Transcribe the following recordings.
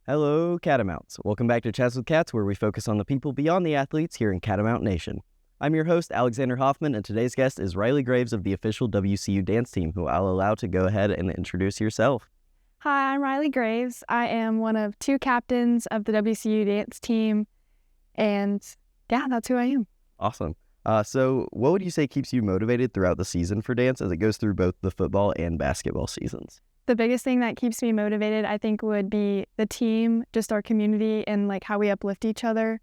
Hello, Catamounts. Welcome back to Chats with Cats, where we focus on the people beyond the athletes here in Catamount Nation. I'm your host, Alexander Hoffman, and today's guest is Riley Graves of the official WCU Dance Team, who I'll allow to go ahead and introduce yourself. Hi, I'm Riley Graves. I am one of two captains of the WCU Dance Team, and yeah, that's who I am. Awesome. So what would you say keeps you motivated throughout the season for dance as it goes through both the football and basketball seasons? The biggest thing that keeps me motivated, I think, would be the team, just our community, and like how we uplift each other.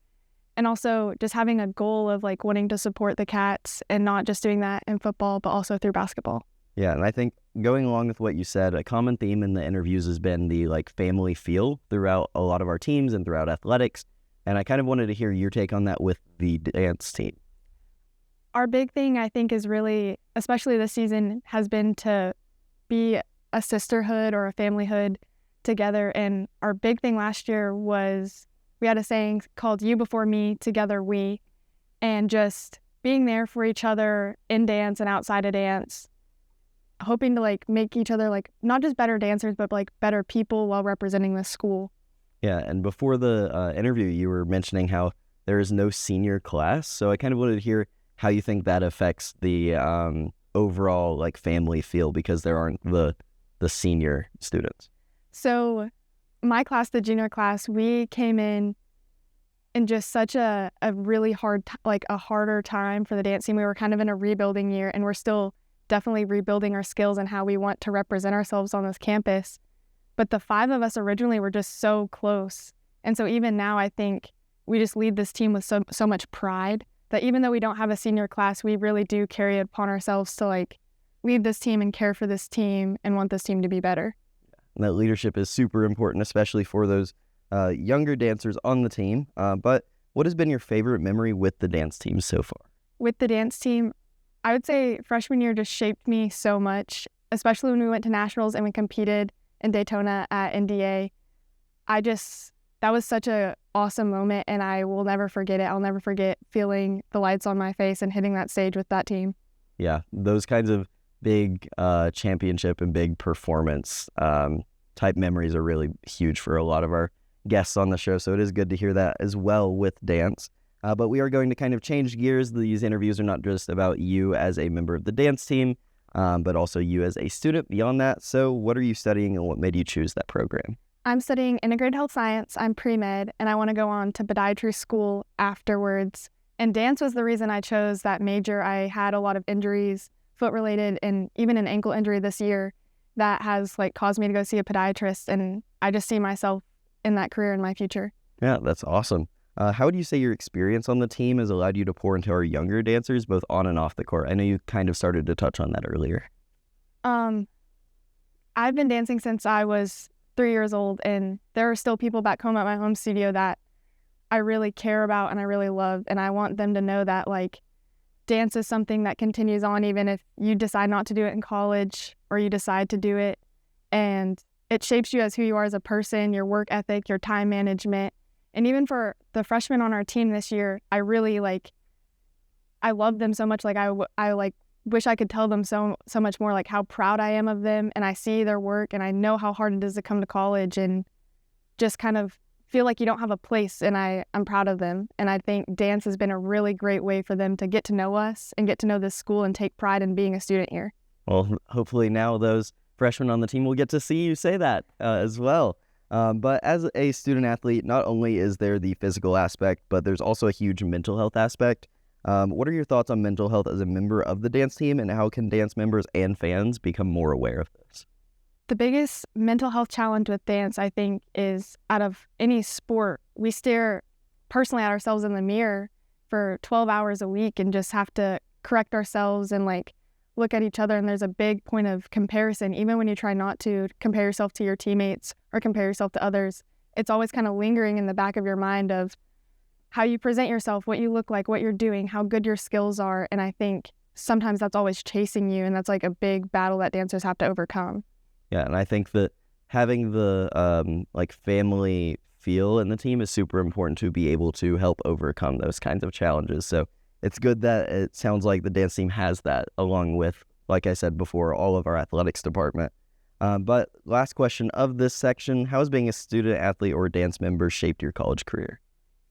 And also just having a goal of like wanting to support the Cats and not just doing that in football, but also through basketball. Yeah, and I think going along with what you said, a common theme in the interviews has been the like family feel throughout a lot of our teams and throughout athletics. And I kind of wanted to hear your take on that with the dance team. Our big thing, I think, is really, especially this season, has been to be a sisterhood or a familyhood together. And our big thing last year was we had a saying called "You before me, together we," and just being there for each other in dance and outside of dance, hoping to like make each other like not just better dancers, but like better people while representing the school. Yeah, and before the interview, you were mentioning how there is no senior class. So I kind of wanted to hear how you think that affects the overall like family feel because there aren't the senior students. So my class, the junior class, we came in just such a really hard, a harder time for the dance team. We were kind of in a rebuilding year, and we're still definitely rebuilding our skills and how we want to represent ourselves on this campus. But the five of us originally were just so close. And so even now, I think we just lead this team with so much pride that even though we don't have a senior class, we really do carry it upon ourselves to like lead this team and care for this team and want this team to be better. And that leadership is super important, especially for those younger dancers on the team. But what has been your favorite memory with the dance team so far? With the dance team, I would say freshman year just shaped me so much, especially when we went to nationals and we competed in Daytona at NDA. That was such a awesome moment, and I will never forget it. I'll never forget feeling the lights on my face and hitting that stage with that team. Yeah, those kinds of big championship and big performance type memories are really huge for a lot of our guests on the show. So it is good to hear that as well with dance. But we are going to kind of change gears. These interviews are not just about you as a member of the dance team, but also you as a student beyond that. So what are you studying and what made you choose that program? I'm studying integrated health science. I'm pre-med, and I want to go on to podiatry school afterwards. And dance was the reason I chose that major. I had a lot of injuries, foot-related, and even an ankle injury this year that has like caused me to go see a podiatrist, and I just see myself in that career in my future. Yeah, that's awesome. How would you say your experience on the team has allowed you to pour into our younger dancers, both on and off the court? I know you kind of started to touch on that earlier. I've been dancing since I was 3 years old, and there are still people back home at my home studio that I really care about and I really love, and I want them to know that like dance is something that continues on even if you decide not to do it in college or you decide to do it, and it shapes you as who you are as a person, your work ethic, your time management. And even for the freshmen on our team this year, I really I love them so much. Like I wish I could tell them so much more, like how proud I am of them, and I see their work and I know how hard it is to come to college and just kind of feel like you don't have a place, and I'm proud of them. And I think dance has been a really great way for them to get to know us and get to know this school and take pride in being a student here. Well, hopefully now those freshmen on the team will get to see you say that as well. But as a student athlete, not only is there the physical aspect, but there's also a huge mental health aspect. What are your thoughts on mental health as a member of the dance team, and how can dance members and fans become more aware of this? The biggest mental health challenge with dance, I think, is out of any sport, we stare personally at ourselves in the mirror for 12 hours a week and just have to correct ourselves and like look at each other. And there's a big point of comparison. Even when you try not to compare yourself to your teammates or compare yourself to others, it's always kind of lingering in the back of your mind of how you present yourself, what you look like, what you're doing, how good your skills are. And I think sometimes that's always chasing you, and that's like a big battle that dancers have to overcome. Yeah, and I think that having the family feel in the team is super important to be able to help overcome those kinds of challenges. So it's good that it sounds like the dance team has that, along with, like I said before, all of our athletics department. But last question of this section, how has being a student athlete or dance member shaped your college career?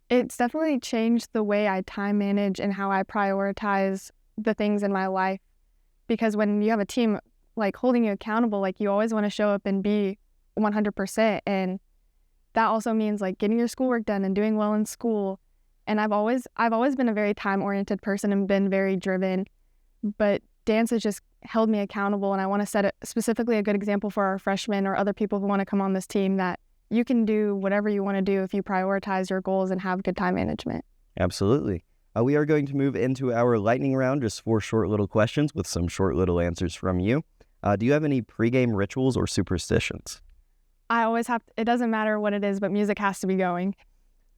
It's definitely changed the way I time manage and how I prioritize the things in my life. Because when you have a team like holding you accountable, like you always want to show up and be 100%. And that also means like getting your schoolwork done and doing well in school. And I've always been a very time-oriented person and been very driven. But dance has just held me accountable, and I want to set specifically a good example for our freshmen or other people who want to come on this team that you can do whatever you want to do if you prioritize your goals and have good time management. Absolutely. We are going to move into our lightning round, just 4 short little questions with some short little answers from you. Do you have any pregame rituals or superstitions? I always have, it doesn't matter what it is, but music has to be going.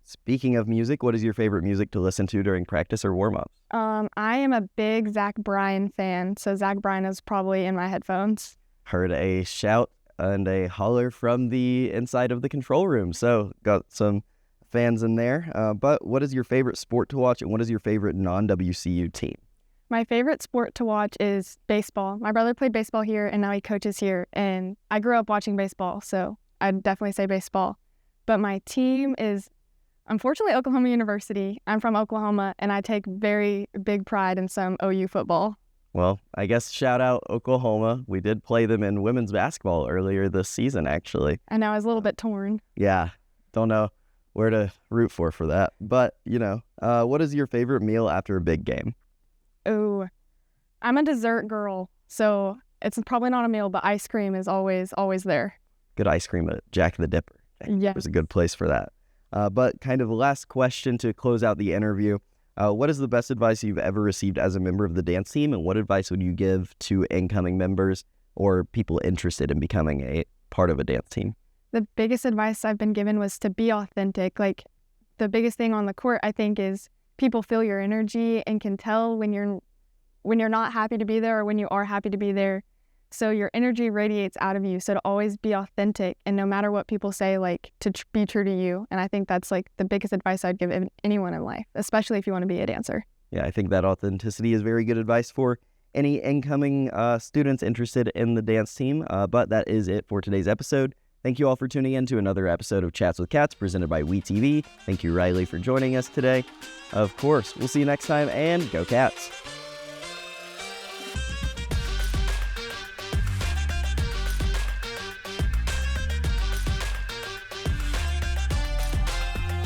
Speaking of music, what is your favorite music to listen to during practice or warm-up? I am a big Zach Bryan fan, so Zach Bryan is probably in my headphones. Heard a shout and a holler from the inside of the control room, so got some fans in there. But what is your favorite sport to watch, and what is your favorite non-WCU team? My favorite sport to watch is baseball. My brother played baseball here, and now he coaches here, and I grew up watching baseball, so I'd definitely say baseball. But my team is, unfortunately, Oklahoma University. I'm from Oklahoma, and I take very big pride in some OU football. Well, I guess shout out Oklahoma. We did play them in women's basketball earlier this season, actually. I know I was a little bit torn. Yeah, don't know where to root for that. But, what is your favorite meal after a big game? Oh, I'm a dessert girl, so it's probably not a meal, but ice cream is always there. Good ice cream at Jack the Dipper. Yeah. There's a good place for that. But kind of last question to close out the interview. What is the best advice you've ever received as a member of the dance team, and what advice would you give to incoming members or people interested in becoming a part of a dance team? The biggest advice I've been given was to be authentic. Like, the biggest thing on the court, I think, is people feel your energy and can tell when you're not happy to be there or when you are happy to be there. So your energy radiates out of you. So to always be authentic, and no matter what people say, like, to be true to you. And I think that's like the biggest advice I'd give anyone in life, especially if you want to be a dancer. Yeah, I think that authenticity is very good advice for any incoming students interested in the dance team. But that is it for today's episode. Thank you all for tuning in to another episode of Chats with Cats presented by WeTV. Thank you, Riley, for joining us today. Of course, we'll see you next time, and go Cats!